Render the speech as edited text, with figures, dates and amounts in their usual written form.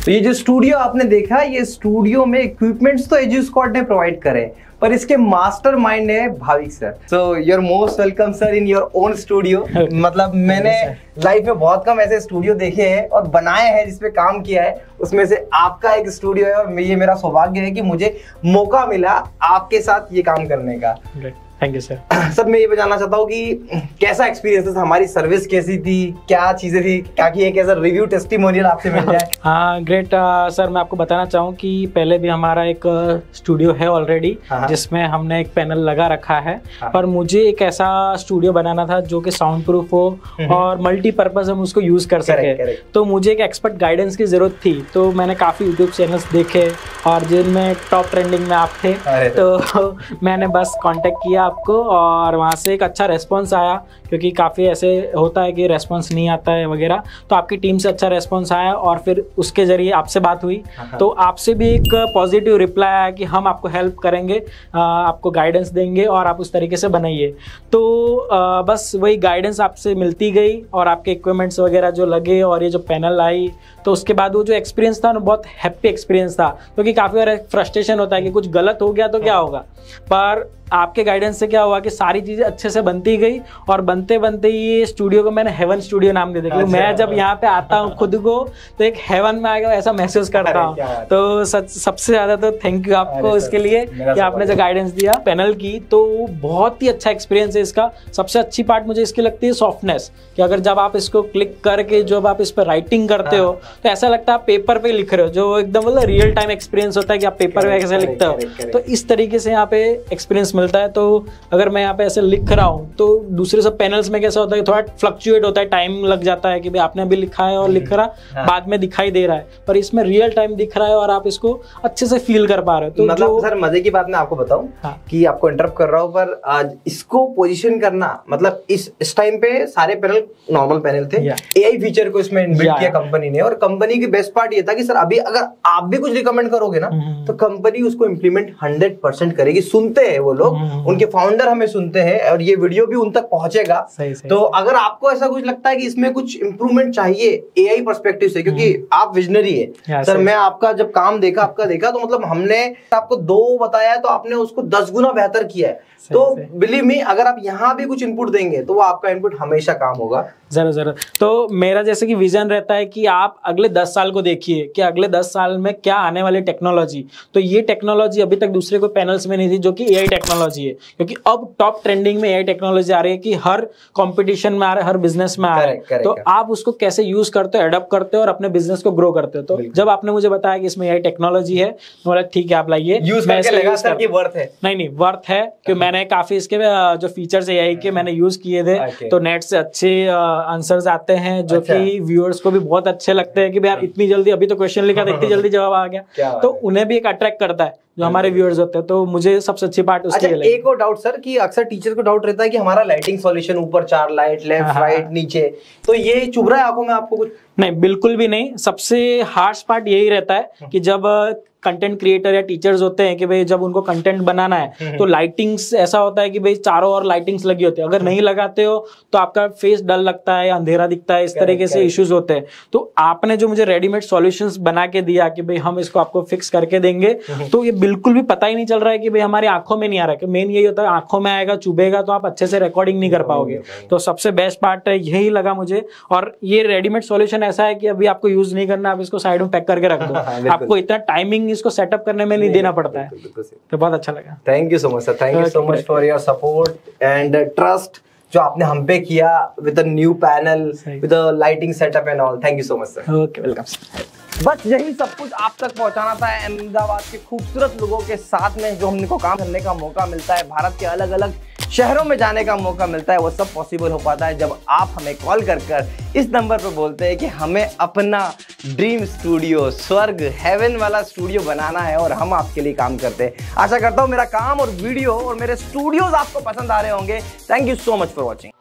तो ये जो स्टूडियो आपने देखा, ये स्टूडियो में इक्विपमेंट्स तो एजू स्क्वाड ने प्रोवाइड करे, पर इसके मास्टरमाइंड है Bhavik sir. So you are most welcome sir in your own studio. मतलब मैंने लाइफ में बहुत कम ऐसे स्टूडियो देखे हैं और बनाए हैं जिसपे काम किया है, उसमें से आपका एक स्टूडियो है और ये मेरा सौभाग्य है कि मुझे मौका मिला आपके साथ ये काम करने का। Thank you sir. सर मैं ये जानना चाहता हूँ कि कैसा एक्सपीरियंस था, हमारी सर्विस कैसी थी, क्या चीजें थी, क्या कि एक ऐसा रिव्यू टेस्टिमोनियल आपसे मिल जाए। हाँ ग्रेट सर, मैं आपको बताना चाहूँ कि पहले भी हमारा एक स्टूडियो है ऑलरेडी जिसमें हमने एक पैनल लगा रखा है, पर मुझे एक ऐसा स्टूडियो बनाना था जो कि साउंड प्रूफ हो और मल्टीपर्पज हम उसको यूज कर सके। तो मुझे एक एक्सपर्ट गाइडेंस की जरूरत थी, तो मैंने काफी यूट्यूब चैनल्स देखे और जिनमें टॉप ट्रेंडिंग में आप थे, तो मैंने बस कॉन्टेक्ट किया आपको और वहाँ से एक अच्छा रेस्पॉन्स आया, क्योंकि काफ़ी ऐसे होता है कि रेस्पॉन्स नहीं आता है वगैरह, तो आपकी टीम से अच्छा रेस्पॉन्स आया और फिर उसके ज़रिए आपसे बात हुई, तो आपसे भी एक पॉजिटिव रिप्लाई आया कि हम आपको हेल्प करेंगे, आपको गाइडेंस देंगे और आप उस तरीके से बनाइए। तो बस वही गाइडेंस आपसे मिलती गई और आपके इक्विपमेंट्स वगैरह जो लगे और ये जो पैनल आई, तो उसके बाद वो जो एक्सपीरियंस था ना, बहुत हैप्पी एक्सपीरियंस था, क्योंकि काफ़ी बार फ्रस्ट्रेशन होता है कि कुछ गलत हो गया तो क्या होगा, पर आपके गाइडेंस से क्या हुआ कि सारी चीज़ें अच्छे से बनती गई और बनते बनते ये स्टूडियो को मैंने हेवन स्टूडियो नाम दे दिया। मैं जब यहाँ पे आता हूँ खुद को तो एक हेवन में आएगा ऐसा महसूस करता हूँ। तो सबसे ज़्यादा तो थैंक यू आपको इसके लिए कि आपने जो गाइडेंस दिया पैनल की, तो बहुत ही अच्छा एक्सपीरियंस है इसका। सबसे अच्छी पार्ट मुझे इसकी लगती है सॉफ्टनेस, कि अगर जब आप इसको क्लिक करके जब आप इस पर राइटिंग करते हो तो ऐसा लगता है आप पेपर पे लिख रहे हो, जो एकदम मतलब रियल टाइम एक्सपीरियंस होता है कि आप पेपर पे कैसे लिखते हो। तो इस तरीके से यहाँ पे एक्सपीरियंस मिलता है। तो अगर मैं यहाँ पे ऐसे लिख रहा हूँ तो दूसरे सब पैनल्स में कैसा होता है, थोड़ा फ्लक्चुएट होता है, टाइम लग जाता है कि भाई आपने अभी लिखा है और लिख रहा बाद में दिखाई दे रहा है, पर इसमें रियल टाइम दिख रहा है और आप इसको अच्छे से फील कर पा रहे हो। तो मतलब सर मजे की बात मैं आपको बताऊं कि आपको इंटरप्ट कर रहा हूं, पर आज इसको पोजीशन करना, मतलब इस टाइम पे सारे पैनल नॉर्मल पैनल थे, एआई फीचर को इसमें इनबिल्ट किया कंपनी ने, और कंपनी की बेस्ट पार्ट ये था कि सर अभी अगर आप भी कुछ रिकमेंड करोगे ना तो कंपनी उसको इम्प्लीमेंट 100% करेगी। सुनते हैं वो लोग, उनके फाउंडर हमें सुनते हैं और ये वीडियो भी उन तक पहुंचेगा। तो अगर आपको ऐसा कुछ लगता है कि इसमें कुछ इंप्रूवमेंट चाहिए एआई पर्सपेक्टिव से, क्योंकि आप विजनरी है सर, मैं आपका जब काम देखा, आपका देखा तो मतलब हमने आपको 2 बताया है तो आपने उसको 10 गुना बेहतर किया है। तो बिलीव मी, अगर आप यहाँ भी कुछ इनपुट देंगे तो वो आपका इनपुट हमेशा काम होगा। जरूर। तो मेरा जैसे कि विजन रहता है कि आप अगले 10 साल को देखिए कि अगले 10 साल में क्या आने वाली टेक्नोलॉजी। तो ये टेक्नोलॉजी अभी तक दूसरे कोई पैनल्स में नहीं थी, जो कि एआई टेक्नोलॉजी है, क्योंकि अब टॉप ट्रेंडिंग में एआई टेक्नोलॉजी आ रही है कि हर कंपटीशन में आ रहा है, हर बिजनेस में आ रहा है। तो आप उसको कैसे यूज करते हो, एडप्ट करते हो और अपने बिजनेस को ग्रो करते हो। तो जब आपने मुझे बताया कि इसमें एआई टेक्नोलॉजी है, तो बोला ठीक है आप लाइए, वर्थ है। नहीं वर्थ है, क्योंकि मैंने काफी इसके जो फीचर्स एआई के मैंने यूज किए थे, तो नेट से अच्छे आंसर्स आते हैं जो कि व्यूअर्स को भी बहुत अच्छे लगते हैं कि भाई यार इतनी जल्दी, अभी तो क्वेश्चन लिखा था इतनी जल्दी जवाब आ गया, तो उन्हें भी एक अट्रैक्ट करता है जो हमारे व्यूअर्स होते हैं। तो मुझे सबसे अच्छी पार्ट उसकी है। एक और डाउट सर, कि अक्सर टीचर को डाउट रहता है कि हमारा लाइटिंग सॉल्यूशन ऊपर 4 लाइट, लेफ्ट राइट नीचे, तो ये चुभ रहा है आंखों में आपको कुछ? नहीं, बिल्कुल भी नहीं। सबसे हार्श पार्ट यही रहता है कि जब कंटेंट क्रिएटर या टीचर्स होते हैं कि भाई जब उनको कंटेंट बनाना है तो लाइटिंग्स ऐसा होता है कि भाई चारों ओर लाइटिंग्स लगी होती है, अगर नहीं लगाते हो तो आपका फेस डल लगता है, अंधेरा दिखता है, इस तरीके से इश्यूज होते हैं। तो आपने जो मुझे रेडीमेड सॉल्यूशंस बना के दिया कि भाई हम इसको आपको फिक्स करके देंगे, तो ये बिल्कुल भी पता ही नहीं चल रहा है कि भाई हमारी आंखों में नहीं आ रहा है। मेन यही होता है, आंखों में आएगा, चुभेगा तो आप अच्छे से रिकॉर्डिंग नहीं कर पाओगे। तो सबसे बेस्ट पार्ट यही लगा मुझे। और ये रेडीमेड सॉल्यूशन ऐसा है कि अभी आपको यूज नहीं करना, आप इसको साइड में पैक करके रख दो, आपको इतना टाइमिंग इसको सेटअप करने में नहीं देना पड़ता है। तो बहुत अच्छा लगा। Thank you so much sir, thank you so much for your support and trust जो आपने हम पे किया with a new panel, with a lighting setup and all. Thank you so much sir. Okay, welcome sir. बस यही सब कुछ आप तक पहुंचाना था। अहमदाबाद के खूबसूरत लोगों के साथ में जो हमको काम करने का मौका मिलता है, भारत के अलग अलग शहरों में जाने का मौका मिलता है, वो सब पॉसिबल हो पाता है जब आप हमें कॉल कर इस नंबर पर बोलते हैं कि हमें अपना ड्रीम स्टूडियो, स्वर्ग, हेवन वाला स्टूडियो बनाना है और हम आपके लिए काम करते हैं। आशा करता हूँ मेरा काम और वीडियो और मेरे स्टूडियोज आपको पसंद आ रहे होंगे। Thank you so much for watching.